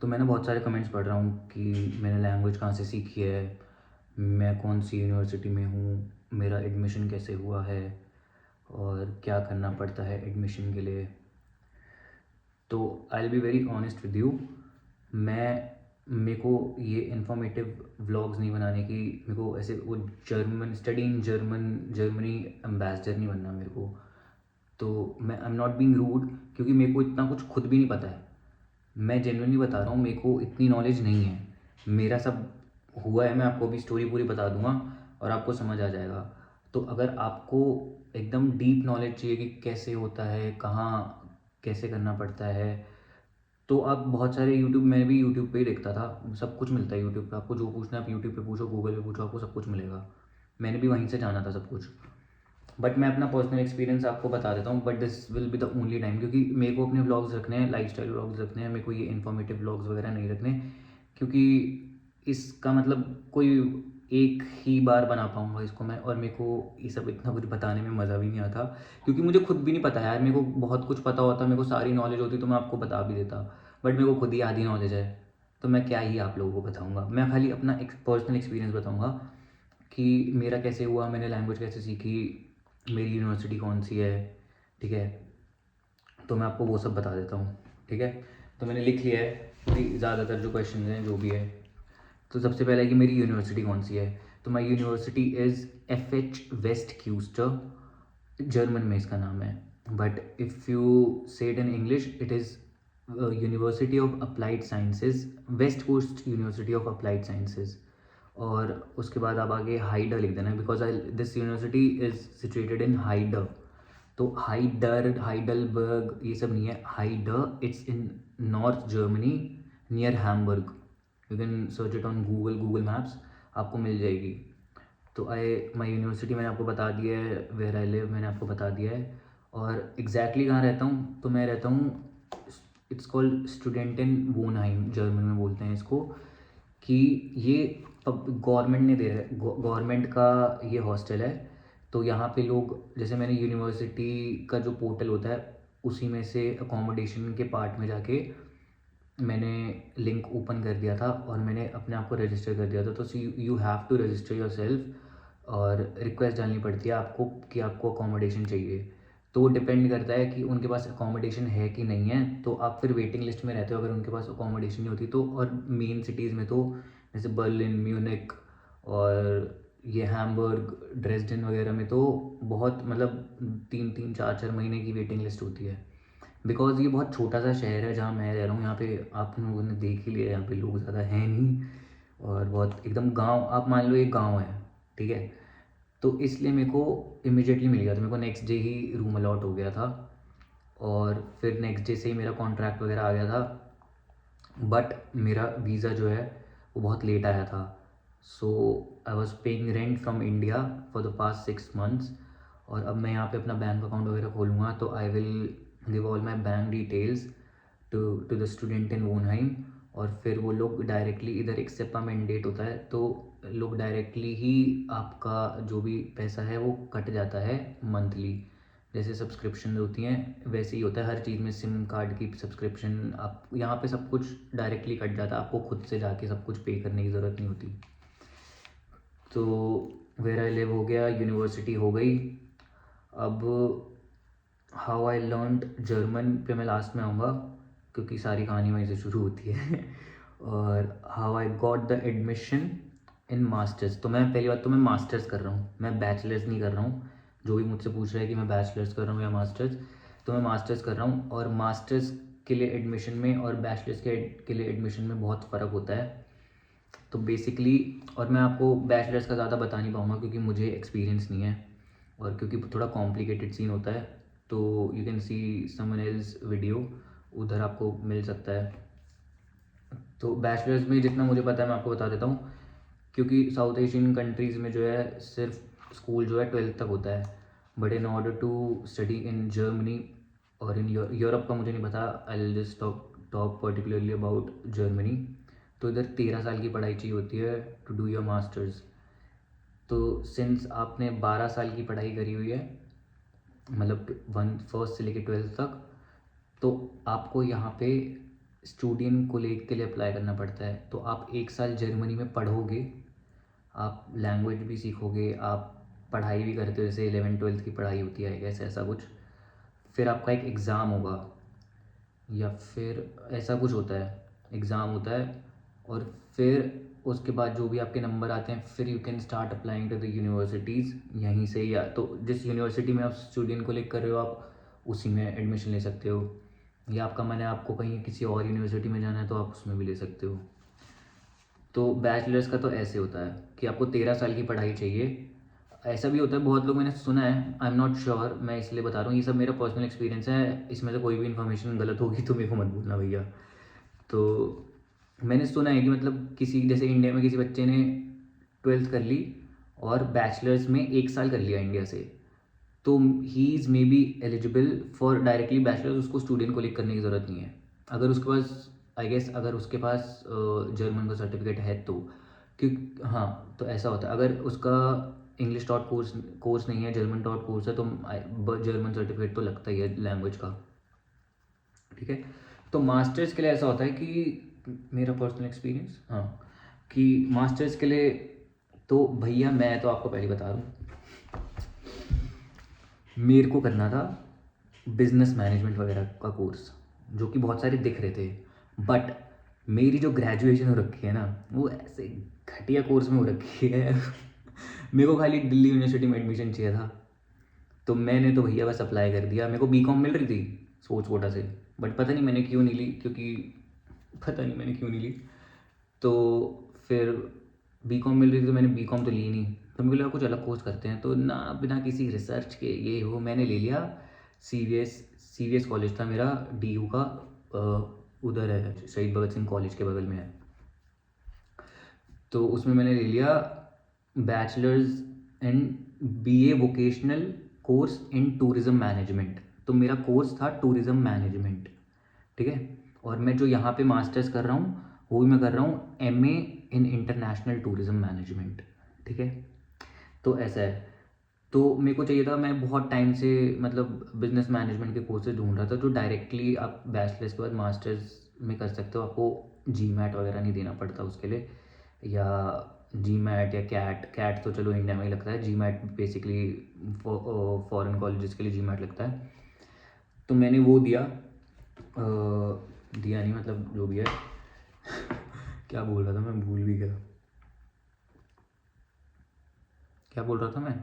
तो मैं ना बहुत सारे कमेंट्स पढ़ रहा हूँ कि मैंने लैंग्वेज कहाँ से सीखी है, मैं कौन सी यूनिवर्सिटी में हूँ, मेरा एडमिशन कैसे हुआ है और क्या करना पड़ता है एडमिशन के लिए। तो I will be very honest with you. मेरे को ये इन्फॉर्मेटिव व्लॉग्स नहीं बनाने की, मेरे को ऐसे वो जर्मनी एम्बेसडर नहीं बनना मेरे को। तो मैं I am not being rude, क्योंकि मेरे को इतना कुछ खुद भी नहीं पता है। मैं जेन्युइनली बता रहा हूँ, मेरे को इतनी नॉलेज नहीं है। मेरा सब हुआ है, मैं आपको अभी स्टोरी पूरी बता दूंगा और आपको समझ आ जाएगा। तो अगर आपको एकदम डीप नॉलेज चाहिए कि कैसे होता है, कहाँ कैसे करना पड़ता है, तो आप बहुत सारे यूट्यूब, मैं भी यूट्यूब पे ही देखता था। सब कुछ मिलता है यूट्यूब पे, आपको जो पूछना है आप यूट्यूब पे पूछो, गूगल पे पूछो, आपको सब कुछ मिलेगा। मैंने भी वहीं से जाना था सब कुछ। बट मैं अपना पर्सनल एक्सपीरियंस आपको बता देता हूँ, but this will be the only time, क्योंकि मेरे को अपने व्लॉग्स रखने हैं, लाइफस्टाइल व्लॉग्स रखने हैं, मेरे को ये इन्फॉर्मेटिव व्लॉग्स वगैरह नहीं रखने। क्योंकि इसका मतलब कोई एक ही बार बना पाऊँगा इसको मैं, और मेरे को ये सब इतना कुछ बताने में मज़ा भी नहीं आता, क्योंकि मुझे खुद भी नहीं पता यार। मेरे को बहुत कुछ पता होता, मेरे को सारी नॉलेज होती तो मैं आपको बता भी देता, बट मेरे को खुद ही आधी नॉलेज है। तो मैं क्या ही आप लोगों को बताऊँगा। मैं खाली अपना एक पर्सनल एक्सपीरियंस बताऊँगा कि मेरा कैसे हुआ, मैंने लैंग्वेज कैसे सीखी, मेरी यूनिवर्सिटी कौन सी है, ठीक है। तो मैं आपको वो सब बता देता हूँ, ठीक है। तो मैंने लिख लिया है कि ज़्यादातर जो क्वेश्चन हैं जो भी है। तो सबसे पहले है कि मेरी यूनिवर्सिटी कौन सी है। तो my university is FH waste Küste, German में इसका नाम है। But if you say it in English, it is University of applied Sciences, West coast university of applied Sciences. और उसके बाद आप आगे हाइडर लिख देना, because I this university is situated in Heide. तो हाइडर, हाइडलबर्ग, ये सब नहीं है, Heide. It's in north Germany, near Hamburg. You can search it on Google maps, आपको मिल जाएगी। तो माई यूनिवर्सिटी मैंने आपको बता दिया है, वेयर आई लिव मैंने आपको बता दिया है, और एग्जैक्टली कहाँ रहता हूँ। तो मैं रहता हूँ, इट्स कॉल्ड स्टूडेंटेन वोनहाइम, जर्मन में बोलते हैं इसको। कि ये गवर्नमेंट ने दे रहा है, गवर्नमेंट का ये हॉस्टल है। तो यहाँ पे लोग, जैसे मैंने यूनिवर्सिटी का जो पोर्टल होता है उसी में से अकोमोडेशन के पार्ट में जाके मैंने लिंक ओपन कर दिया था और मैंने अपने आप को रजिस्टर कर दिया था। तो you have to register yourself, और रिक्वेस्ट डालनी पड़ती है आपको कि आपको अकोमोडेशन चाहिए। तो वो डिपेंड करता है कि उनके पास अकोमोडेशन है कि नहीं है, तो आप फिर वेटिंग लिस्ट में रहते हो अगर उनके पास अकोमोडेशन नहीं होती तो। और मेन सिटीज़ में तो जैसे बर्लिन, म्यूनिक और ये हैम्बर्ग, ड्रेसडन वगैरह में तो बहुत, मतलब 3-3, 4-4 महीने की वेटिंग लिस्ट होती है। बिकॉज़ ये बहुत छोटा सा शहर है जहाँ मैं रह रहा हूँ। यहाँ पे आप लोगों ने देख ही लिया, यहाँ पे लोग ज़्यादा हैं नहीं, और बहुत एकदम गांव, आप मान लो एक गांव है, ठीक है। तो इसलिए मेरे को इमिडिएटली मिल गया था, मेरे को नेक्स्ट डे ही रूम अलॉट हो गया था, और फिर नेक्स्ट डे से ही मेरा कॉन्ट्रैक्ट वगैरह आ गया था। बट मेरा वीज़ा जो है वो बहुत लेट आया था। So I was paying rent from India for the past 6 months. और अब मैं यहाँ पे अपना बैंक अकाउंट वगैरह खोलूँगा तो I will give all my bank details to the student in Wohnheim. और फिर वो लोग डायरेक्टली इधर, एक सेपा मैंडेट होता है तो लोग डायरेक्टली ही आपका जो भी पैसा है वो कट जाता है मंथली। जैसे सब्सक्रिप्शन होती हैं वैसे ही होता है हर चीज़ में, सिम कार्ड की सब्सक्रिप्शन, आप यहाँ पे सब कुछ डायरेक्टली कट जाता है, आपको खुद से जाके सब कुछ पे करने की ज़रूरत नहीं होती। तो वेयर आई लिव हो गया, यूनिवर्सिटी हो गई। अब हाउ आई लर्नड जर्मन पे मैं लास्ट में आऊँगा, क्योंकि सारी कहानी वहीं से शुरू होती है। और how I got the admission in masters. तो मैं पहली बात तो मैं मास्टर्स कर रहा हूँ, मैं बैचलर्स नहीं कर रहा हूँ। जो भी मुझसे पूछ रहा है कि मैं बैचलर्स कर रहा हूँ या मास्टर्स, तो मैं मास्टर्स कर रहा हूँ। और मास्टर्स के लिए एडमिशन में और बैचलर्स के लिए एडमिशन में बहुत फ़र्क होता है। तो बेसिकली, और मैं आपको बैचलर्स का ज़्यादा बता नहीं पाऊँगा क्योंकि मुझे एक्सपीरियंस नहीं है, और क्योंकि थोड़ा कॉम्प्लिकेटेड सीन होता है। तो you can see someone else video, उधर आपको मिल सकता है। तो बैचलर्स में जितना मुझे पता है मैं आपको बता देता हूँ, क्योंकि साउथ एशियन कंट्रीज़ में जो है सिर्फ स्कूल जो है 12th तक होता है। But in order to study in Germany और इन यूरोप का मुझे नहीं पता, I will just talk particularly about Germany. तो इधर 13 साल की पढ़ाई चाहिए होती है टू डू योर मास्टर्स। तो सिंस आपने 12 साल की पढ़ाई करी हुई है, मतलब 1st से लेकर 12th तक, तो आपको यहाँ पे स्टूडेंट कोलेग के लिए अप्लाई करना पड़ता है। तो आप 1 साल जर्मनी में पढ़ोगे, आप लैंग्वेज भी सीखोगे, आप पढ़ाई भी करते हो, जैसे 11th-12th की पढ़ाई होती है आई गेस ऐसा कुछ। फिर आपका एक एग्ज़ाम होगा या फिर ऐसा कुछ होता है, एग्ज़ाम होता है, और फिर उसके बाद जो भी आपके नंबर आते हैं फिर you can start applying to the universities यहीं से, या तो जिस यूनिवर्सिटी में आप स्टूडेंट को लेकर कर रहे हो आप उसी में एडमिशन ले सकते हो, या आपका मन है आपको कहीं किसी और यूनिवर्सिटी में जाना है तो आप उसमें भी ले सकते हो। तो बैचलर्स का तो ऐसे होता है कि आपको 13 साल की पढ़ाई चाहिए। ऐसा भी होता है, बहुत लोग मैंने सुना है, आई एम नॉट श्योर, मैं इसलिए बता रहा हूँ, ये सब मेरा पर्सनल एक्सपीरियंस है, इसमें से कोई भी इन्फॉर्मेशन गलत होगी तो मेरे को मत बोलना भैया। तो मैंने सुना है कि मतलब किसी, जैसे इंडिया में किसी बच्चे ने 12th कर ली और बैचलर्स में 1 साल कर लिया इंडिया से, तो he is may be eligible for directly bachelors, उसको स्टूडेंट को लिख करने की ज़रूरत नहीं है। अगर उसके पास, आई गेस अगर उसके पास जर्मन का सर्टिफिकेट है तो, क्यों, हाँ तो ऐसा होता है। अगर उसका इंग्लिश डॉट कोर्स नहीं है, जर्मन डॉट कोर्स है, तो जर्मन सर्टिफिकेट तो लगता ही है लैंग्वेज का, ठीक है। तो मास्टर्स के लिए ऐसा होता है कि मेरा पर्सनल एक्सपीरियंस, हाँ, कि मास्टर्स के लिए तो भैया मैं तो आपको पहले बता रहा हूँ, मेरे को करना था बिजनेस मैनेजमेंट वगैरह का कोर्स, जो कि बहुत सारे दिख रहे थे, बट मेरी जो ग्रेजुएशन हो रखी है ना वो ऐसे घटिया कोर्स में हो रखी है मेरे को खाली दिल्ली यूनिवर्सिटी में एडमिशन चाहिए था, तो मैंने तो भैया बस अप्लाई कर दिया। मेरे को बीकॉम मिल रही थी सोच कोटा से, बट पता नहीं मैंने क्यों नहीं ली, क्योंकि पता नहीं मैंने क्यों नहीं ली। तो फिर बीकॉम मिल रही थी तो मैंने बीकॉम तो ली नहीं, तो मुझे लगा कुछ अलग कोर्स करते हैं, तो ना बिना किसी रिसर्च के ये वो मैंने ले लिया सी वी एस कॉलेज था मेरा, DU का, उधर है शहीद भगत सिंह कॉलेज के बगल में है। तो उसमें मैंने ले लिया bachelors in BA vocational course in tourism management. तो मेरा कोर्स था टूरिज़्म मैनेजमेंट, ठीक है। और मैं जो यहाँ पे मास्टर्स कर रहा हूँ वो भी मैं कर रहा हूँ MA in international tourism management, ठीक है। तो ऐसा है, तो मेरे को चाहिए था, मैं बहुत टाइम से मतलब बिजनेस मैनेजमेंट के कोर्सेज ढूंढ रहा था जो डायरेक्टली आप बैचलर्स के बाद मास्टर्स में कर सकते हो, आपको GMAT वगैरह नहीं देना पड़ता उसके लिए, या GMAT या कैट तो चलो इंडिया में ही लगता है, GMAT बेसिकली फॉरेन कॉलेजेस के लिए GMAT लगता है। तो मैंने वो दिया, दिया नहीं मतलब जो भी है क्या बोल रहा था मैं, भूल भी गया क्या बोल रहा था मैं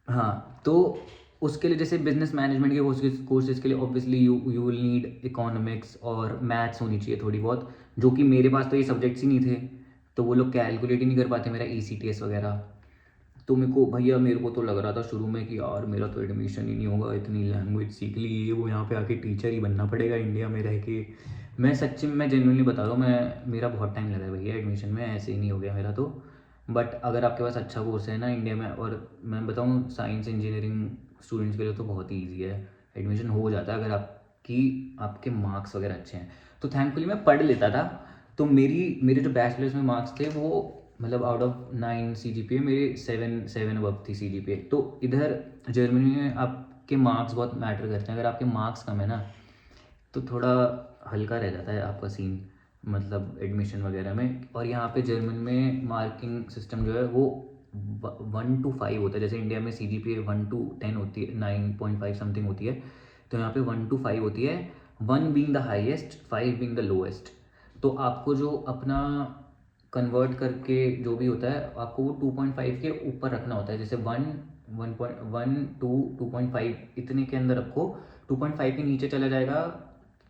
हाँ, तो उसके लिए जैसे बिजनेस मैनेजमेंट के कोर्सेज के लिए obviously you you will need economics और मैथ्स होनी चाहिए थोड़ी बहुत, जो कि मेरे पास तो ये सब्जेक्ट्स ही नहीं थे, तो वो लोग कैलकुलेट ही नहीं कर पाते मेरा ECTS वगैरह। तो मेरे को भैया, मेरे को तो लग रहा था शुरू में कि यार मेरा तो एडमिशन ही नहीं होगा, इतनी लैंग्वेज सीख ली ये वो, यहाँ पे आके टीचर ही बनना पड़ेगा इंडिया में रह के। मैं सच्ची में, मैं जेन्युइनली बता रहा हूँ, मैं मेरा बहुत टाइम लगा है भैया एडमिशन में, ऐसे ही नहीं हो गया मेरा तो। बट अगर आपके पास अच्छा कोर्स है ना इंडिया में, और मैं बताऊँ साइंस इंजीनियरिंग स्टूडेंट्स के लिए तो बहुत ही ईजी है, एडमिशन हो जाता है अगर आपके मार्क्स वगैरह अच्छे हैं। तो थैंकफुली मैं पढ़ लेता था, तो मेरे जो बैचलर्स में मार्क्स थे वो मतलब आउट ऑफ 9 CGPA मेरे 7 अबव थी CGPA। तो इधर जर्मनी में आपके मार्क्स बहुत मैटर करते हैं, अगर आपके मार्क्स कम है ना तो थोड़ा हल्का रह जाता है आपका सीन, मतलब एडमिशन वगैरह में। और यहाँ पे जर्मन में मार्किंग सिस्टम जो है वो 1 to 5 होता है, जैसे इंडिया में CGPA 1 to 10 होती है, 9.5 समथिंग होती है, तो यहाँ पे 1 to 5 होती है, 1 being the highest, 5 being the lowest. तो आपको जो अपना कन्वर्ट करके जो भी होता है आपको वो 2.5 के ऊपर रखना होता है, जैसे 1 टू 2.5 इतने के अंदर रखो, 2.5 के नीचे चला जाएगा,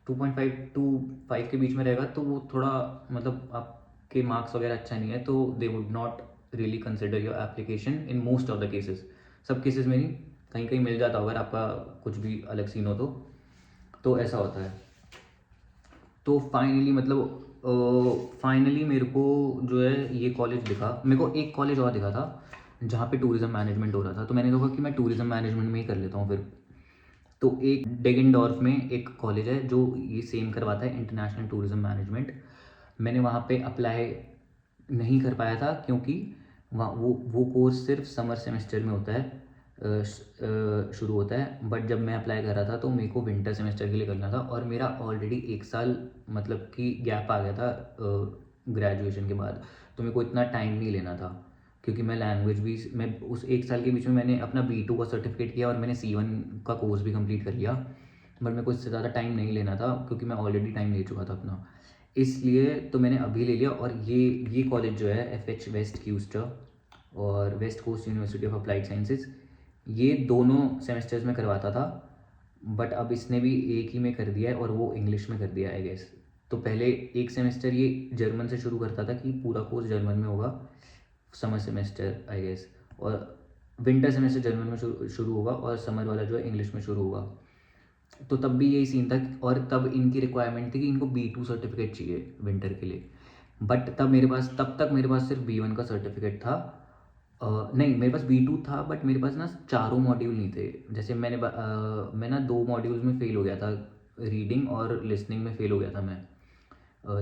2.5 टू 5 के बीच में रहेगा तो वो थोड़ा मतलब आपके मार्क्स वगैरह अच्छा नहीं है, तो they would not really consider your application in most of the cases. सब केसेस में नहीं, कहीं कहीं मिल जाता अगर आपका कुछ भी अलग सीन हो तो ऐसा होता है। तो फाइनली मतलब फाइनली मेरे को जो है ये कॉलेज दिखा, मेरे को एक कॉलेज और दिखा था जहाँ पे टूरिज़्म मैनेजमेंट हो रहा था, तो मैंने कहा कि मैं टूरिज़्म मैनेजमेंट में ही कर लेता हूँ फिर। तो एक डेगनडॉर्फ में एक कॉलेज है जो ये सेम करवाता है, इंटरनेशनल टूरिज़्म मैनेजमेंट। मैंने वहाँ पे अप्लाई नहीं कर पाया था क्योंकि वहाँ वो कोर्स सिर्फ समर सेमेस्टर में होता है, शुरू होता है, बट जब मैं अप्लाई कर रहा था तो मेरे को विंटर सेमेस्टर के लिए करना था और मेरा ऑलरेडी 1 साल मतलब कि गैप आ गया था ग्रेजुएशन के बाद। तो मेरे को इतना टाइम नहीं लेना था, क्योंकि मैं लैंग्वेज भी मैं उस 1 साल के बीच में मैंने अपना B2 का सर्टिफिकेट किया और मैंने C1 का कोर्स भी कंप्लीट कर लिया। बट मेरे को इससे ज़्यादा टाइम नहीं लेना था, क्योंकि मैं ऑलरेडी टाइम ले चुका था अपना। इसलिए तो मैंने अभी ले लिया। और ये कॉलेज जो है FH वेस्ट क्यूस्टर और west coast university of applied sciences, ये दोनों सेमेस्टर्स में करवाता था, बट अब इसने भी एक ही में कर दिया है और वो इंग्लिश में कर दिया है आई गेस। तो पहले एक सेमेस्टर ये जर्मन से शुरू करता था कि पूरा कोर्स जर्मन में होगा, समर सेमेस्टर आई गेस, और विंटर सेमेस्टर जर्मन में शुरू होगा और समर वाला जो है इंग्लिश में शुरू होगा। तो तब भी यही सीन था और तब इनकी रिक्वायरमेंट थी कि इनको B2 सर्टिफिकेट चाहिए विंटर के लिए। बट तब तक मेरे पास सिर्फ B1 का सर्टिफिकेट था। नहीं, मेरे पास B2 था, बट मेरे पास ना चारों मॉड्यूल नहीं थे। जैसे मैं ना 2 मॉड्यूल्स में फ़ेल हो गया था, रीडिंग और लिसनिंग में फ़ेल हो गया था मैं।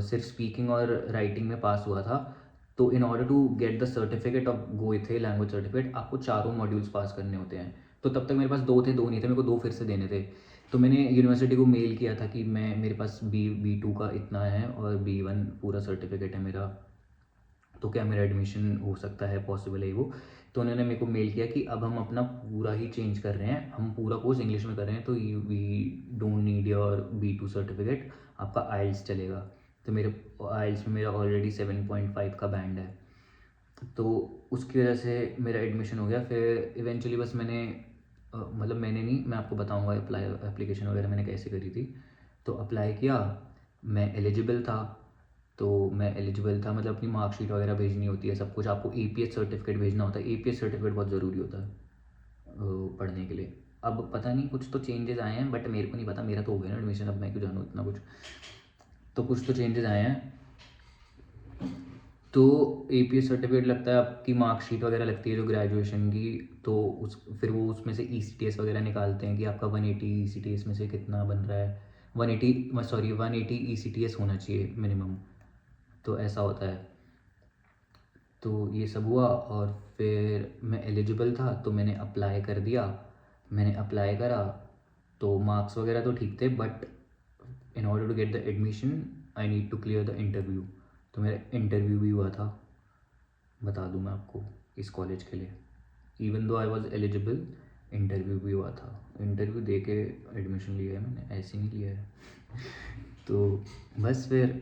सिर्फ स्पीकिंग और राइटिंग में पास हुआ था। तो in order to get the certificate of Goethe language certificate, आपको चारों मॉड्यूल्स पास करने होते हैं। तो तब तक मेरे पास 2 थे, 2 नहीं थे, मेरे को 2 फिर से देने थे। तो मैंने यूनिवर्सिटी को मेल किया था कि मेरे पास B2 का इतना है और B1 पूरा सर्टिफिकेट है मेरा, तो क्या मेरा एडमिशन हो सकता है, पॉसिबल है वो। तो उन्होंने मेरे को मेल किया कि अब हम अपना पूरा ही चेंज कर रहे हैं, हम पूरा कोर्स इंग्लिश में कर रहे हैं, तो we don't need your B2 certificate, आपका आइल्स चलेगा। तो मेरे आइल्स में मेरा ऑलरेडी 7.5 का बैंड है, तो उसकी वजह से मेरा एडमिशन हो गया। फिर इवेंचुअली बस मतलब मैंने नहीं, मैं आपको बताऊंगा एप्लीकेशन वगैरह मैंने कैसे करी थी। तो अप्लाई किया, मैं एलिजिबल था। तो मैं एलिजिबल था मतलब अपनी मार्कशीट वगैरह भेजनी होती है, सब कुछ आपको APS सर्टिफिकेट भेजना होता है। APS सर्टिफिकेट बहुत ज़रूरी होता है पढ़ने के लिए। अब पता नहीं, कुछ तो चेंजेस आए हैं, बट मेरे को नहीं पता, मेरा तो हो गया ना एडमिशन, अब मैं क्यों जानूँ इतना कुछ। तो कुछ तो चेंजेस आए हैं। तो APS सर्टिफिकेट लगता है, आपकी मार्कशीट वगैरह लगती है जो ग्रेजुएशन की। तो फिर वो उसमें से ECTS वगैरह निकालते हैं कि आपका 180 ECTS में से कितना बन रहा है। 180 ECTS होना चाहिए मिनिमम। तो ऐसा होता है। तो ये सब हुआ और फिर मैं एलिजिबल था, तो मैंने अप्लाई कर दिया। मैंने अप्लाई करा तो मार्क्स वगैरह तो ठीक थे, but in order to get the admission I need to clear the interview. तो मेरा इंटरव्यू भी हुआ था, बता दूं मैं आपको, इस कॉलेज के लिए। Even though I was eligible, interview भी हुआ था। इंटरव्यू दे के एडमिशन लिया है मैंने, ऐसे नहीं लिया है। तो बस फिर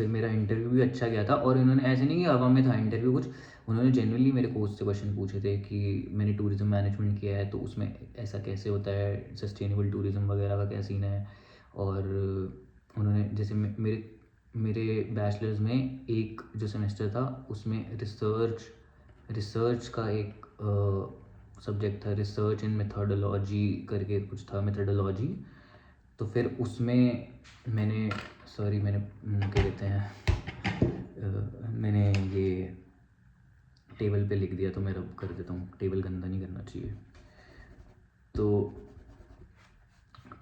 मेरा इंटरव्यू भी अच्छा गया था। और इन्होंने ऐसे नहीं कि हवा में था इंटरव्यू कुछ, उन्होंने जेन्युइनली मेरे कोर्स से क्वेश्चन पूछे थे कि मैंने टूरिज़्म मैनेजमेंट किया है तो उसमें ऐसा कैसे होता है, सस्टेनेबल टूरिज़्म वगैरह का क्या सीन है। और उन्होंने जैसे मेरे मेरे बैचलर्स में एक जो सेमेस्टर था उसमें रिसर्च का एक सब्जेक्ट था, रिसर्च इन मेथडोलॉजी करके कुछ था, मेथडोलॉजी। तो फिर उसमें मैंने क्या कहते हैं, मैंने ये टेबल पे लिख दिया, तो मैं रब कर देता हूँ, टेबल गंदा नहीं करना चाहिए। तो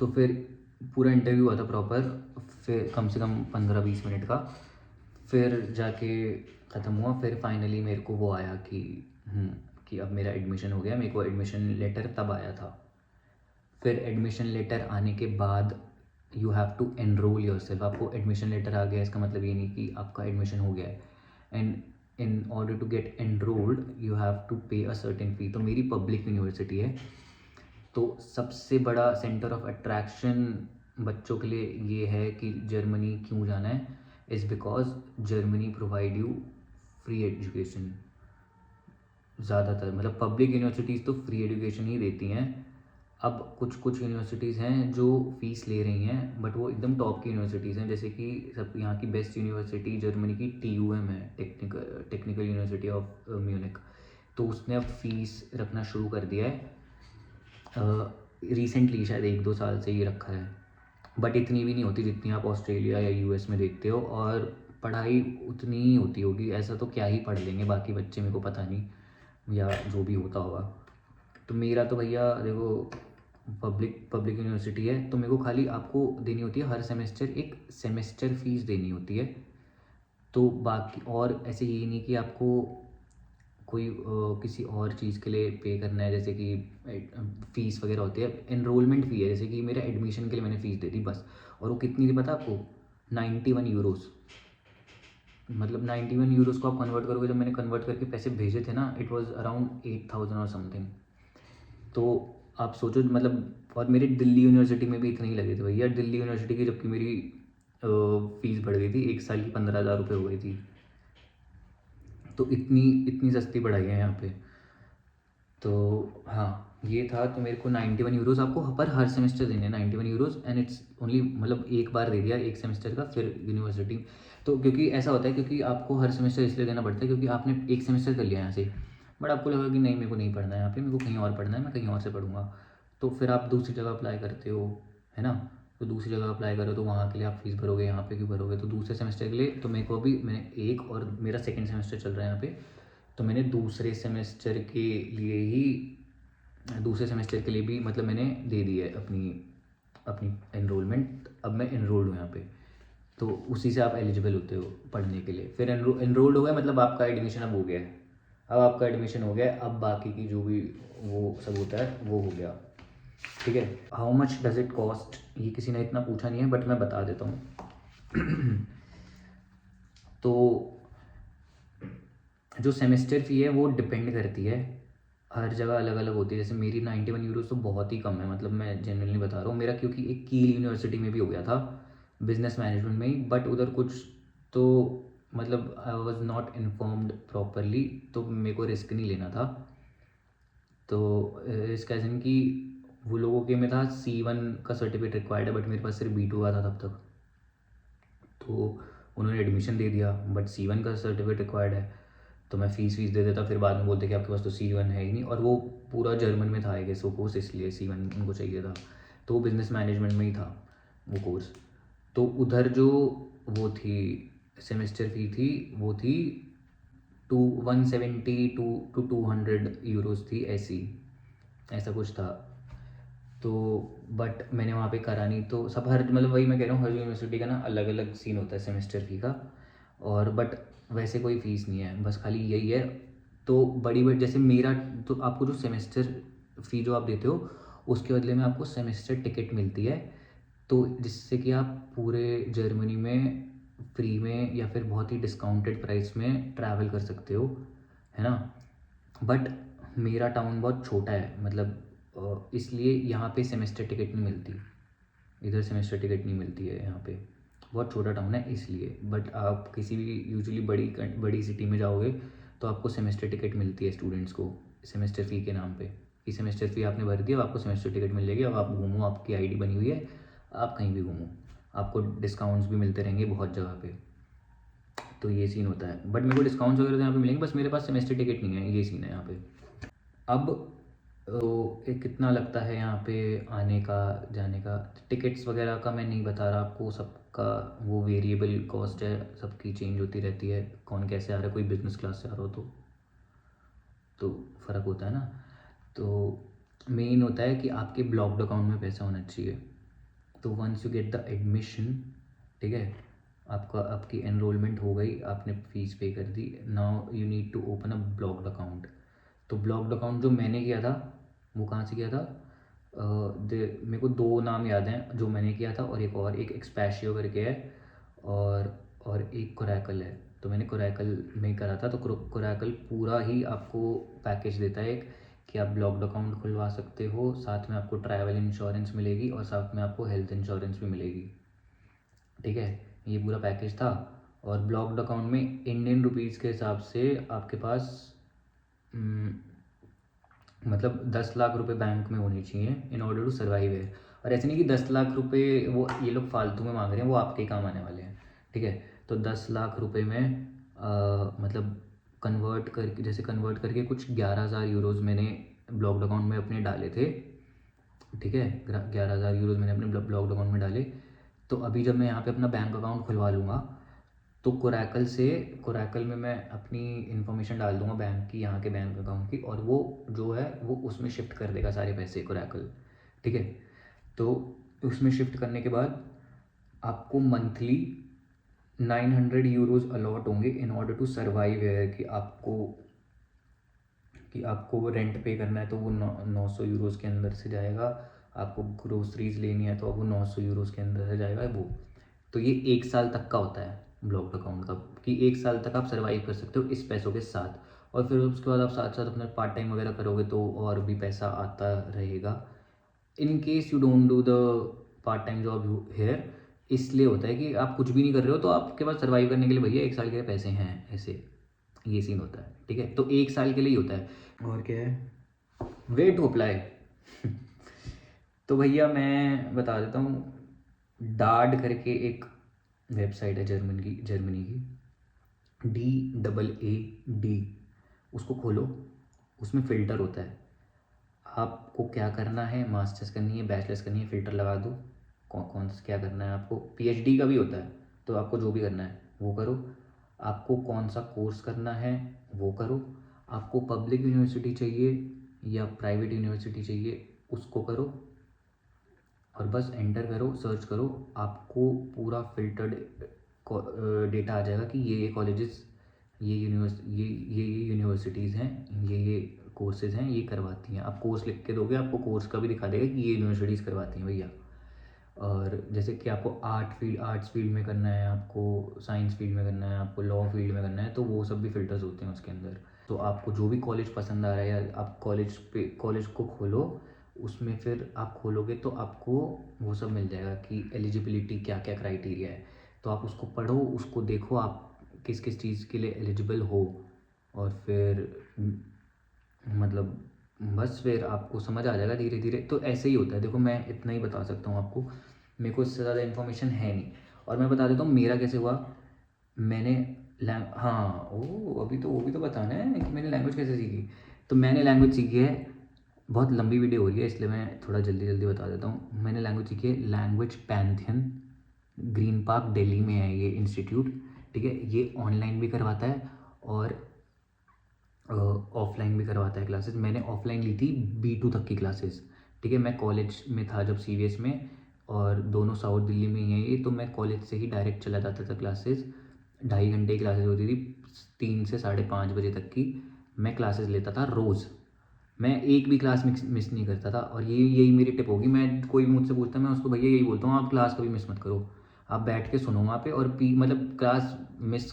फिर पूरा इंटरव्यू हुआ था प्रॉपर, फिर कम से कम 15-20 मिनट का, फिर जाके ख़त्म हुआ। फिर फाइनली मेरे को वो आया कि अब मेरा एडमिशन हो गया। मेरे को एडमिशन लेटर तब आया था। फिर एडमिशन लेटर आने के बाद you have to enrol yourself. आपको एडमिशन लेटर आ गया, इसका मतलब ये नहीं कि आपका एडमिशन हो गया है। And in order to get enrolled you have to pay a certain फ़ी। तो मेरी पब्लिक यूनिवर्सिटी है, तो सबसे बड़ा सेंटर ऑफ अट्रैक्शन बच्चों के लिए ये है कि जर्मनी क्यों जाना है, is because Germany provide you free education. ज़्यादातर मतलब पब्लिक यूनिवर्सिटीज़ तो फ्री एजुकेशन ही देती हैं। अब कुछ कुछ यूनिवर्सिटीज़ हैं जो फ़ीस ले रही हैं, बट वो एकदम टॉप की यूनिवर्सिटीज़ हैं। जैसे कि सब यहाँ की बेस्ट यूनिवर्सिटी जर्मनी की TUM है, टेक्निकल यूनिवर्सिटी ऑफ म्यूनिक। तो उसने अब फ़ीस रखना शुरू कर दिया है, रिसेंटली शायद 1-2 साल से ये रखा है। बट इतनी भी नहीं होती जितनी आप ऑस्ट्रेलिया या US में देखते हो, और पढ़ाई उतनी ही होती होगी। ऐसा तो क्या ही पढ़ लेंगे बाकी बच्चे, मेरे को पता नहीं, या जो भी होता होगा। तो मेरा तो भैया देखो पब्लिक यूनिवर्सिटी है, तो मेरे को खाली आपको देनी होती है हर सेमेस्टर एक सेमेस्टर फ़ीस देनी होती है। तो बाकी और ऐसे ये नहीं कि आपको कोई किसी और चीज़ के लिए पे करना है, जैसे कि फ़ीस वगैरह होती है, एनरोलमेंट फ़ी है, जैसे कि मेरा एडमिशन के लिए मैंने फ़ीस दे दी बस, और वो कितनी थी पता है आपको? 91 यूरोज़। मतलब 91 यूरोज़ को आप कन्वर्ट करोगे, जब मैंने कन्वर्ट करके पैसे भेजे थे ना, इट वाज़ अराउंड 8000 और समथिंग। तो आप सोचो, मतलब, और मेरी दिल्ली यूनिवर्सिटी में भी इतने ही लगे थे भैया, दिल्ली यूनिवर्सिटी की, जबकि मेरी फ़ीस बढ़ गई थी, 1 साल की 15,000 रुपये हो गई थी। तो इतनी इतनी सस्ती पढ़ाई है यहाँ पे। तो हाँ, ये था। तो मेरे को 91 यूरोज़ आपको पर हर सेमेस्टर देने हैं, 91 यूरोज़, एंड इट्स ओनली, मतलब एक बार दे दिया एक सेमेस्टर का, फिर यूनिवर्सिटी। तो क्योंकि ऐसा होता है, क्योंकि आपको हर सेमेस्टर इसलिए देना पड़ता है क्योंकि आपने एक सेमेस्टर कर लिया यहाँ से, बट आपको लगा कि नहीं, मेरे को नहीं पढ़ना है यहाँ पे, मेरे को कहीं और पढ़ना है, मैं कहीं और से पढ़ूंगा। तो फिर आप दूसरी जगह अप्लाई करते हो, है ना? तो दूसरी जगह अप्लाई करो तो वहाँ के लिए आप फीस भरोगे, यहाँ पे क्यों भरोगे? तो दूसरे सेमेस्टर के लिए तो मेरे को भी, मैंने एक, और मेरा सेकेंड सेमेस्टर चल रहा है यहाँ पे, तो मैंने दूसरे सेमेस्टर के लिए ही, दूसरे सेमेस्टर के लिए भी, मतलब मैंने दे दी है अपनी अपनी एनरोलमेंट। अब मैं एनरोल्ड हूँ यहाँ पे, तो उसी से आप एलिजिबल होते हो पढ़ने के लिए। फिर एनरोल्ड हो गया, मतलब आपका एडमिशन अब हो गया है। अब आपका एडमिशन हो गया है, अब बाकी की जो भी वो सब होता है वो हो गया। ठीक है। How much does it cost, ये किसी ने इतना पूछा नहीं है, बट मैं बता देता हूँ। तो जो सेमेस्टर फ़ी है वो डिपेंड करती है, हर जगह अलग अलग होती है। जैसे मेरी 91 यूरोज़ तो बहुत ही कम है, मतलब मैं जेन्युइनली बता रहा हूँ। मेरा क्योंकि एक कील यूनिवर्सिटी में भी हो गया था, बिजनेस मैनेजमेंट में ही, बट उधर कुछ तो, मतलब I was not informed properly, तो मेरे को रिस्क नहीं लेना था। तो रिस्क एज इन कि वो लोगों के में था C1 का सर्टिफिकेट रिक्वायर्ड है, बट मेरे पास सिर्फ B2 का था तब तक। तो उन्होंने एडमिशन दे दिया, बट C1 का सर्टिफिकेट रिक्वायर्ड है, तो मैं फ़ीस दे देता, फिर बाद में बोलते कि आपके पास तो C1 है ही नहीं, और वो पूरा जर्मन में था आई गेस वो कोर्स, इसलिए C1 उनको चाहिए था। तो वो बिज़नेस मैनेजमेंट में ही था वो कोर्स। तो उधर जो वो थी सेमेस्टर फ़ी थी, वो थी 170 टू 200 यूरोज़ थी, ऐसी, ऐसा कुछ था। तो बट मैंने वहाँ पे करा नहीं, तो सब हर, मतलब वही मैं कह रहा हूँ, हर यूनिवर्सिटी का ना अलग अलग सीन होता है सेमेस्टर फ़ी का। और बट वैसे कोई फ़ीस नहीं है, बस खाली यही है। तो बड़ी बड़ी, जैसे मेरा, तो आपको जो सेमेस्टर फ़ी जो आप देते हो, उसके बदले में आपको सेमेस्टर टिकट मिलती है, तो जिससे कि आप पूरे जर्मनी में फ्री में या फिर बहुत ही डिस्काउंटेड प्राइस में ट्रैवल कर सकते हो, है ना? बट मेरा टाउन बहुत छोटा है, मतलब इसलिए यहाँ पे सेमेस्टर टिकट नहीं मिलती, इधर सेमेस्टर टिकट नहीं मिलती है यहाँ पे, बहुत छोटा टाउन है इसलिए। बट आप किसी भी यूजुअली बड़ी सिटी में जाओगे तो आपको सेमेस्टर टिकट मिलती है स्टूडेंट्स को, सेमेस्टर फ़ी के नाम पे, कि सेमेस्टर फ़ी आपने भर दिया, अब आपको सेमेस्टर टिकट मिल जाएगी, अब आप घूमो, आपकी आईडी बनी हुई है, आप कहीं भी घूमो, आपको डिस्काउंट्स भी मिलते रहेंगे बहुत जगह पे। तो ये सीन होता है, बट मेरे को डिस्काउंट्स वगैरह तो यहाँ पे मिलेंगे, बस मेरे पास सेमेस्टर टिकट नहीं है, ये सीन है यहाँ पे। अब तो ये कितना लगता है यहाँ पे आने का जाने का, टिकट्स वगैरह का मैं नहीं बता रहा आपको, सबका वो वेरिएबल कॉस्ट है, सबकी चेंज होती रहती है, कौन कैसे आ रहा है, कोई बिजनेस क्लास से आ रहा हो तो फ़र्क होता है ना। तो मेन होता है कि आपके ब्लॉक्ड अकाउंट में पैसा होना चाहिए। तो once you get the admission, ठीक है, आपका आपकी एनरोलमेंट हो गई, आपने फ़ीस पे कर दी, now you need to open a blocked account. तो ब्लॉक्ड अकाउंट जो मैंने किया था, वो कहाँ से किया था? मेरे को दो नाम याद हैं जो मैंने किया था, और एक एक्सपैशियो करके है, और एक कोरैकल है। तो मैंने कोरैकल में करा था। तो कोरैकल पूरा ही आपको पैकेज देता है एक, कि आप ब्लॉक्ड अकाउंट खुलवा सकते हो, साथ में आपको ट्रैवल इंश्योरेंस मिलेगी, और साथ में आपको हेल्थ इंश्योरेंस भी मिलेगी। ठीक है, ये पूरा पैकेज था। और ब्लॉक्ड अकाउंट में इंडियन रुपीज़ के हिसाब से आपके पास मतलब 10 लाख रुपए बैंक में होने चाहिए इन ऑर्डर टू सर्वाइव है। और ऐसे नहीं कि 10 लाख रुपए वो ये लोग फालतू में मांग रहे हैं, वो आपके ही काम आने वाले हैं। ठीक है, तो 10 लाख रुपए में मतलब कन्वर्ट करके कुछ 11,000 यूरोज़ मैंने ब्लॉक्ड अकाउंट में अपने डाले थे। ठीक है, 11,000 यूरोज़ मैंने अपने ब्लॉक्ड अकाउंट में डाले। तो अभी जब मैं यहाँ पे अपना बैंक अकाउंट खुलवा लूँगा, तो कोरैकल में मैं अपनी इन्फॉर्मेशन डाल दूँगा बैंक की, यहाँ के बैंक अकाउंट की, और वो जो है वो उसमें शिफ्ट कर देगा सारे पैसे कोरैकल। ठीक है, तो उसमें शिफ्ट करने के बाद आपको मंथली 900 यूरोज़ अलॉट होंगे इन ऑर्डर टू सर्वाइव है, कि आपको कि आपको वो रेंट पे करना है तो वो 900 यूरोज़ के अंदर से जाएगा, आपको ग्रोसरीज लेनी है तो अब वो 900 यूरोज़ के अंदर से जाएगा वो। तो ये 1 साल तक का होता है ब्लॉक्ड अकाउंट का, कि 1 साल तक आप सर्वाइव कर सकते हो इस पैसों के साथ। और फिर उसके बाद आप साथ साथ अपना पार्ट टाइम वगैरह करोगे तो और भी पैसा आता रहेगा। In case you don't do the part time job here, इसलिए होता है कि आप कुछ भी नहीं कर रहे हो तो आपके पास सर्वाइव करने के लिए भैया 1 साल के पैसे हैं, ऐसे ये सीन होता है। ठीक है, तो 1 साल के लिए ही होता है। और क्या है, वे टू अप्लाई तो भैया मैं बता देता हूँ, डाड करके एक वेबसाइट है जर्मनी की, DAAD, उसको खोलो। उसमें फ़िल्टर होता है, आपको क्या करना है, मास्टर्स करनी है, बैचलर्स करनी है, फ़िल्टर लगा दो। कौन कौन सा क्या करना है आपको, PhD का भी होता है, तो आपको जो भी करना है वो करो। आपको कौन सा कोर्स करना है वो करो। आपको पब्लिक यूनिवर्सिटी चाहिए या प्राइवेट यूनिवर्सिटी चाहिए, उसको करो। और बस एंटर करो, सर्च करो, आपको पूरा फ़िल्टर्ड डेटा आ जाएगा कि ये कॉलेजेस, ये यूनिवर्सिटीज़ हैं, ये कोर्सेज़ हैं, ये करवाती हैं। आप कोर्स लिख के दोगे, आपको कोर्स का भी दिखा देगा कि ये यूनिवर्सिटीज़ करवाती हैं भैया। और जैसे कि आपको आर्ट्स फील्ड में करना है, आपको साइंस फील्ड में करना है, आपको लॉ फील्ड में करना है, तो वो सब भी फ़िल्टर्स होते हैं उसके अंदर। तो आपको जो भी कॉलेज पसंद आ रहा है, या आप कॉलेज को खोलो, उसमें फिर आप खोलोगे तो आपको वो सब मिल जाएगा कि एलिजिबिलिटी क्या क्या क्राइटेरिया है। तो आप उसको पढ़ो, उसको देखो आप किस किस चीज़ के लिए एलिजिबल हो, और फिर मतलब बस फिर आपको समझ आ जाएगा धीरे धीरे। तो ऐसे ही होता है, देखो मैं इतना ही बता सकता हूँ आपको, मेरे को इससे ज़्यादा इन्फॉर्मेशन है नहीं। और मैं बता देता हूँ मेरा कैसे हुआ। मैंने हाँ, ओ अभी तो वो भी तो बताना है कि मैंने लैंग्वेज कैसे सीखी। तो मैंने लैंग्वेज सीखी है, बहुत लंबी वीडियो हो रही है इसलिए मैं थोड़ा जल्दी जल्दी बता देता हूँ। मैंने लैंग्वेज सीखी है language Pantheon, green park Delhi में है ये इंस्टीट्यूट। ठीक है, ये ऑनलाइन भी करवाता है और ऑफलाइन भी करवाता है क्लासेस। मैंने ऑफलाइन ली थी B2 तक की क्लासेस। ठीक है, मैं कॉलेज में था जब CVS में, और दोनों साउथ दिल्ली में ही है ये, तो मैं कॉलेज से ही डायरेक्ट चला जाता था क्लासेस। 2.5 घंटे की क्लासेस होती थी, 3 से 5:30 बजे तक की मैं क्लासेस लेता था रोज़। मैं एक भी क्लास मिस नहीं करता था। और यही मेरी टिप होगी, मैं कोई भी मुझसे पूछता है मैं उसको भैया यही बोलता हूँ, आप क्लास कभी मिस मत करो। आप बैठ के सुनो वहाँ पे, और मतलब क्लास मिस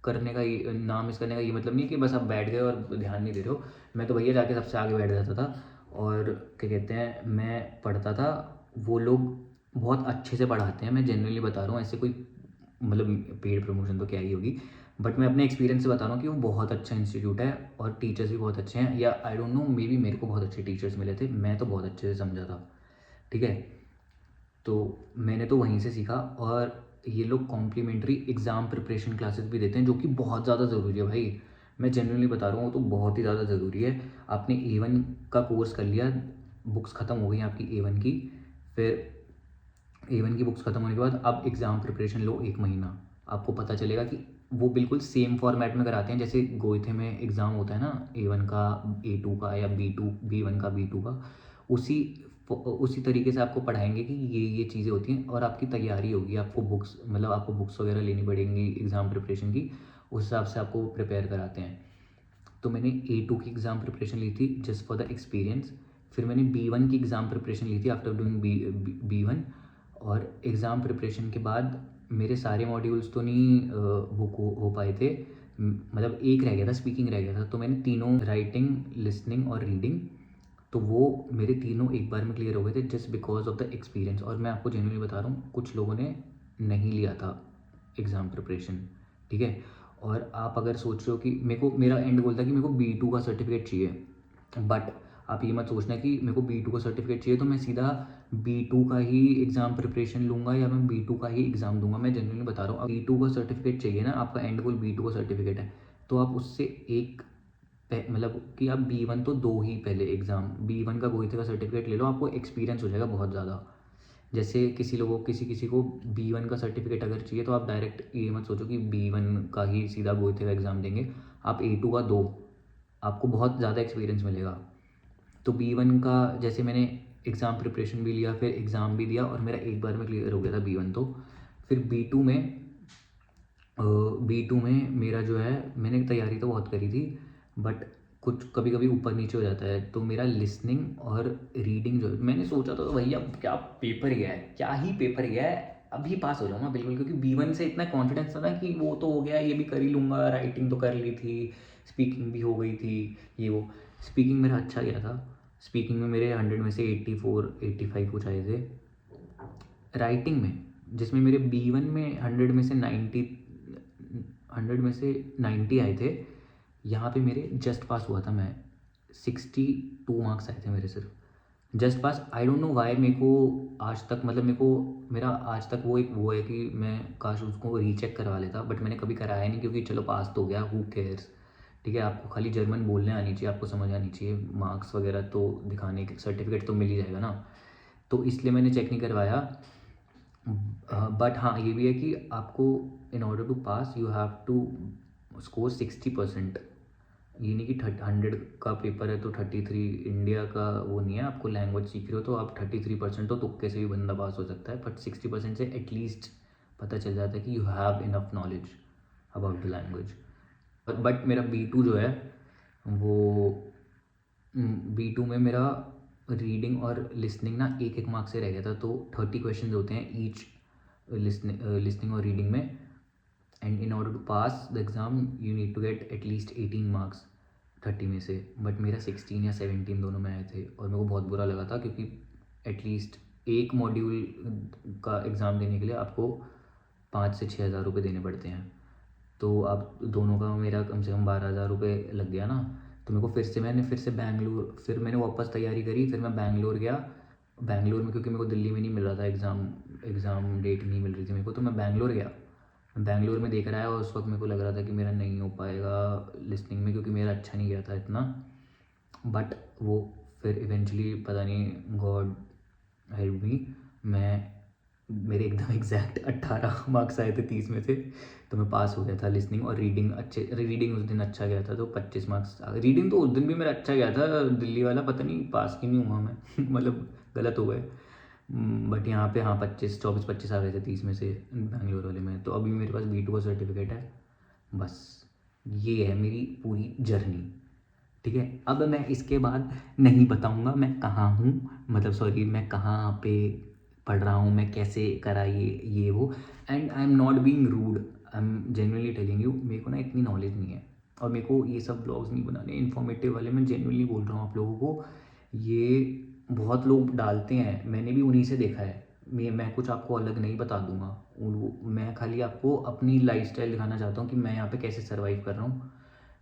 करने का ना मिस करने का ये मतलब नहीं है कि बस आप बैठ गए और ध्यान नहीं दे रहे हो। मैं तो भैया जाके सबसे आगे बैठ जाता था, और क्या कहते हैं, मैं पढ़ता था। वो लोग बहुत अच्छे से पढ़ाते हैं, मैं जेन्युइनली बता रहा हूँ, ऐसे कोई मतलब पेड प्रमोशन तो क्या ही होगी, बट मैं अपने एक्सपीरियंस से बता रहा हूँ कि वो बहुत अच्छा इंस्टीट्यूट है, और टीचर्स भी बहुत अच्छे हैं। या I don't know, may be मेरे को बहुत अच्छे टीचर्स मिले थे, मैं तो बहुत अच्छे से समझा था। ठीक है, तो मैंने तो वहीं से सीखा। और ये लोग कॉम्प्लीमेंट्री एग्ज़ाम प्रिपरेशन क्लासेस भी देते हैं, जो कि बहुत ज़्यादा ज़रूरी है भाई। मैं जेन्युइनली बता रहा हूँ, तो बहुत ही ज़्यादा ज़रूरी है। आपने A1 का कोर्स कर लिया, बुक्स ख़त्म हो गई आपकी A1 की, फिर A1 की बुक्स ख़त्म होने के बाद अब एग्ज़ाम प्रिपरेशन लो 1 महीना। आपको पता चलेगा कि वो बिल्कुल सेम फॉर्मेट में कराते हैं जैसे गोइथे में एग्ज़ाम होता है ना, A1 का, A2 का, या B1 का, B2 का। उसी उसी तरीके से आपको पढ़ाएंगे कि ये चीज़ें होती हैं, और आपकी तैयारी होगी। आपको बुक्स वगैरह लेनी पड़ेंगी एग्ज़ाम प्रिपरेशन की, उस हिसाब से आपको प्रिपेयर कराते हैं। तो मैंने A2 की एग्ज़ाम प्रिपरेशन ली थी जस्ट फॉर द एक्सपीरियंस। फिर मैंने B1 की एग्ज़ाम प्रिपरेशन ली थी आफ्टर डूइंग B1। और एग्ज़ाम प्रिपरेशन के बाद मेरे सारे मॉड्यूल्स तो नहीं बुक हो पाए थे, मतलब एक रह गया था, स्पीकिंग रह गया था। तो मैंने तीनों, राइटिंग, लिसनिंग और रीडिंग, तो वो मेरे तीनों एक बार में क्लियर हो गए थे just because of the experience. और मैं आपको जेन्युइनली बता रहा हूँ, कुछ लोगों ने नहीं लिया था एग्ज़ाम प्रिपरेशन। ठीक है, और आप अगर सोच रहे हो कि मेरा एंड गोल था कि मेरे को B2 का सर्टिफिकेट चाहिए, बट आप ये मत सोचना कि मेरे को B2 का सर्टिफिकेट चाहिए तो मैं सीधा B2 का ही एग्ज़ाम प्रिपरेशन लूँगा या मैं B2 का ही एग्ज़ाम दूंगा। मैं जेन्युइनली बता रहा हूँ, B2 का सर्टिफिकेट चाहिए ना, आपका एंड गोल B2 का सर्टिफिकेट है, तो आप उससे एक मतलब कि आप B1 तो दो ही पहले एग्ज़ाम, B1 का गोईथे का सर्टिफिकेट ले लो, आपको एक्सपीरियंस हो जाएगा बहुत ज़्यादा। जैसे किसी को B1 का सर्टिफिकेट अगर चाहिए तो आप डायरेक्ट ये मत सोचो कि B1 का ही सीधा गोईथे का एग्ज़ाम देंगे, आप A2 का दो, आपको बहुत ज़्यादा एक्सपीरियंस मिलेगा। तो B1 का जैसे मैंने एग्ज़ाम प्रिपरेशन भी लिया, फिर एग्ज़ाम भी दिया, और मेरा एक बार में क्लियर हो गया था B1 तो। फिर B2 में मेरा जो है, मैंने तैयारी तो बहुत करी थी, बट कुछ कभी कभी ऊपर नीचे हो जाता है। तो मेरा लिसनिंग और रीडिंग जो मैंने सोचा था भैया क्या पेपर गया है, क्या ही पेपर गया है, अभी पास हो जाऊँगा बिल्कुल, क्योंकि B1 से इतना कॉन्फिडेंस था ना कि वो तो हो गया, ये भी कर ही लूँगा, राइटिंग तो कर ली थी, स्पीकिंग भी हो गई थी, ये वो। स्पीकिंग मेरा अच्छा गया था, स्पीकिंग में मेरे 100 में से 84 85 कुछ आए थे। राइटिंग में जिसमें मेरे B1 में 100 में से 90 आए थे, यहाँ पे मेरे जस्ट पास हुआ था मैं, 62 मार्क्स आए थे मेरे सिर्फ just pass. I don't know why, मेरे को आज तक मतलब मेरे को मेरा आज तक वो एक वो है कि मैं काश उसको रीचेक करवा लेता, बट मैंने कभी कराया नहीं, क्योंकि चलो पास तो हो गया, हु केयर्स। ठीक है, आपको खाली जर्मन बोलने आनी चाहिए, आपको समझ आनी चाहिए, मार्क्स वगैरह तो दिखाने के सर्टिफिकेट तो मिल ही जाएगा ना, तो इसलिए मैंने चेक नहीं करवाया। बट हाँ ये भी है कि आपको in order to pass you have to score 60%। ये नहीं कि 100 का पेपर है तो 33 इंडिया का वो नहीं है, आपको लैंग्वेज सीख रहे हो तो आप 33% तो तुक्के से भी बंदा पास हो सकता है, बट 60% से एटलीस्ट पता चल जाता है कि you have enough knowledge about the language. But मेरा B2 जो है वो B2 में मेरा रीडिंग और लिसनिंग ना एक एक मार्क्स से रह गया था, तो 30 क्वेश्चन होते हैं ईच लिसनिंग और रीडिंग में, and in order to pass the exam you need to get at least 18 marks 30 में से। बट मेरा 16 या 17 दोनों में आए थे, और मेरे को बहुत बुरा लगा था, क्योंकि एटलीस्ट एक मॉड्यूल का एग्ज़ाम देने के लिए आपको 5 से 6 हज़ार रुपये देने पड़ते हैं, तो अब दोनों का मेरा कम से कम 12 हज़ार रुपये लग गया ना। तो मेरे को फिर से बैंगलोर, फिर मैंने वापस तैयारी करी, फिर मैं बैंगलोर गया। बैंगलोर में क्योंकि मेरे को दिल्ली में नहीं मिल रहा था, एग्ज़ाम डेट नहीं मिल रही थी मेरे को, तो मैं बैंगलोर गया। बैंगलोर में देख रहा है, और उस वक्त मेरे को लग रहा था कि मेरा नहीं हो पाएगा लिसनिंग में, क्योंकि मेरा अच्छा नहीं गया था इतना। बट वो फिर इवेंचुअली पता नहीं गॉड हेल्प मी, मेरे एकदम एग्जैक्ट 18 मार्क्स आए थे 30 में से, तो मैं पास हो गया था। लिसनिंग और रीडिंग उस दिन अच्छा गया था, तो 25 मार्क्स। रीडिंग तो उस दिन भी मेरा अच्छा गया था, दिल्ली वाला पता नहीं पास क्यों नहीं हुआ मैं मतलब गलत हो गए। बट यहाँ पे हाँ 24-25 आ गए थे 30 में से बैंगलोर वाले में। तो अभी मेरे पास B2 का सर्टिफिकेट है। बस ये है मेरी पूरी जर्नी। ठीक है, अब मैं इसके बाद नहीं बताऊंगा मैं कहाँ हूँ, मतलब सॉरी मैं कहाँ पे पढ़ रहा हूँ, मैं कैसे करा ये वो। And I am not being rude, I am genuinely telling you, मेरे को ना इतनी नॉलेज नहीं है, और मेरे को ये सब ब्लॉग्स नहीं बनाने इन्फॉर्मेटिव वाले। मैं जेन्युइनली बोल रहा हूँ आप लोगों को, ये बहुत लोग डालते हैं, मैंने भी उन्हीं से देखा है। मैं कुछ आपको अलग नहीं बता दूंगा, मैं खाली आपको अपनी लाइफस्टाइल दिखाना चाहता हूँ कि मैं यहाँ पे कैसे सर्वाइव कर रहा हूँ,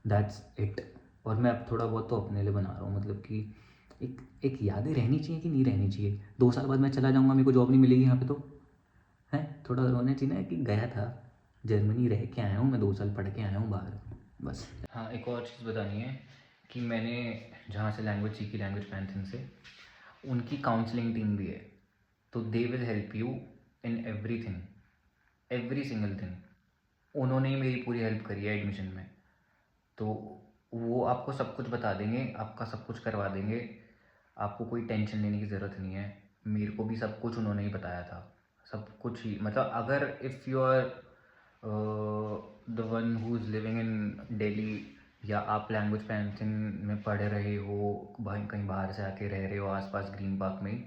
दैट्स इट। और मैं अब थोड़ा बहुत तो अपने लिए बना रहा हूँ, मतलब कि एक यादें रहनी चाहिए कि नहीं रहनी चाहिए। 2 साल बाद मैं चला जाऊँगा, मेरे को जॉब नहीं मिलेगी यहाँ पे, तो है थोड़ा रोना चाहिए ना कि गया था जर्मनी, रह के आया हूँ मैं, 2 साल पढ़ के आया हूँ बाहर, बस। हाँ एक और चीज़ बतानी है कि मैंने जहाँ से लैंग्वेज सीखी, लैंग्वेज पैंथन से, उनकी काउंसलिंग टीम भी है, तो they will help you in everything, every single thing. उन्होंने ही मेरी पूरी हेल्प करी है एडमिशन में, तो वो आपको सब कुछ बता देंगे, आपका सब कुछ करवा देंगे, आपको कोई टेंशन लेने की ज़रूरत नहीं है। मेरे को भी सब कुछ उन्होंने ही बताया था, सब कुछ ही, मतलब अगर if you are the one who is living in Delhi, या आप लैंग्वेज पैंथन में पढ़ रहे हो, कहीं बाहर से आके रह रहे हो आसपास ग्रीन पार्क में,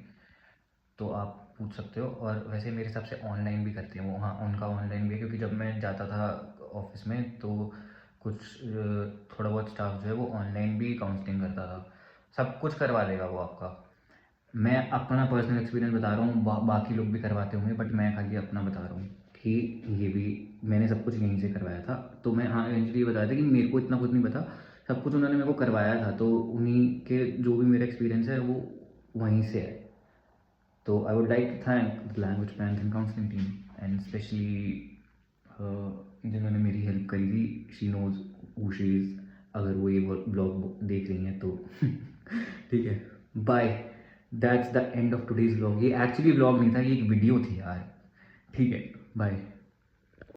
तो आप पूछ सकते हो। और वैसे मेरे हिसाब से ऑनलाइन भी करते हैं वो, हाँ उनका ऑनलाइन भी है, क्योंकि जब मैं जाता था ऑफिस में तो कुछ थोड़ा बहुत स्टाफ जो है वो ऑनलाइन भी काउंसलिंग करता था, सब कुछ करवा देगा वो आपका। मैं अपना पर्सनल एक्सपीरियंस बता रहा हूँ, बाकी लोग भी करवाते होंगे, बट मैं खाली अपना बता रहा हूँ कि ये भी मैंने सब कुछ यहीं से करवाया था। तो मैं हाँ इवेंचुअली ये बताया था कि मेरे को इतना कुछ नहीं पता, सब कुछ उन्होंने मेरे को करवाया था, तो उन्हीं के जो भी मेरा एक्सपीरियंस है वो वहीं से है। तो I would like to thank the language Pantheon counselling team, and specially जिन्होंने मेरी हेल्प करी थी, she knows who she is, अगर वो ये ब्लॉग देख रही हैं तो ठीक है, bye. That's the end of today's blog. ये एक्चुअली ब्लॉग नहीं था, ये एक वीडियो थी यार। ठीक है, बाय।